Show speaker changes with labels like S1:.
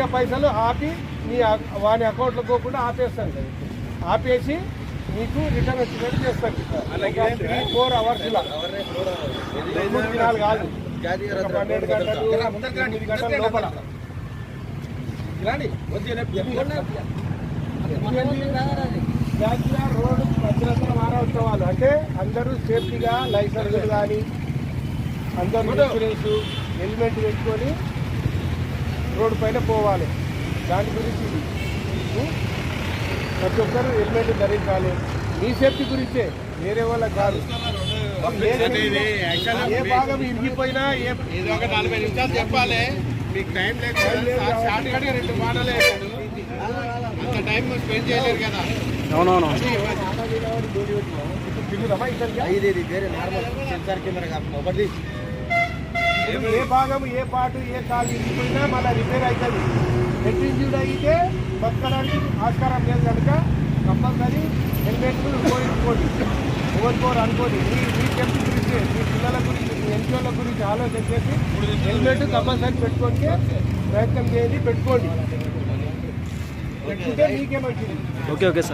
S1: పోయిన పైసలు ఆపి నీ వాని అకౌంట్లో పోకుండా ఆపేస్తాను. ఆపేసి నీకు రిటర్న్ వచ్చినట్టు చేస్తాను. 3-4 అవర్స్ ఇలా 3 దినాలు కాదు, 12 గంటలు 8 గంటల లోపల. జాతీయ రోడ్డు భద్రతా వారోత్సవాలు అంటే అందరూ సేఫ్టీగా లైసెన్సులు కానీ అందరూ ఇన్సూరెన్స్ హెల్మెట్ పెట్టుకొని రోడ్డు పైన పోవాలి. దాని గురించి ప్రతి ఒక్కరు హెల్మెట్ ధరించాలి. మీ సేఫ్టీ గురించే, వేరే వాళ్ళకి కాదు. ఏ భాగం ఇరిగిపోయినా
S2: ఏదో ఒక 40 నిమిషాలు చెప్పాలి. మీకు టైం లేకుండా షార్ట్ కట్ గా 2 మాటలే అంత టైం స్పెండ్ చేయలేరు కదా.
S3: అవునవును.
S1: ఏ భాగం ఏ పాటు ఏ కాలు ఇరిగిపోయినా మళ్ళీ రిపేర్ అవుతుంది. హెడ్ ఇంజ్యూర్డ్ అయితే బతకడానికి ఆస్కారం లేదు కనుక కంపల్సరీ హెల్మెట్ ఉపయోగించుకోండి. ఓడిపోరు అనుకోండి. మీ సేఫ్టీ గురించి, మీ పిల్లల గురించి, మీ ఎన్జిఓల గురించి ఆలోచన చేసి హెల్మెట్ కంపల్సరీ పెట్టుకోండి. ప్రయత్నం చేయండి, పెట్టుకోండి. పెట్టుకుంటే మీకేమొచ్చింది.
S3: Okay okay sir.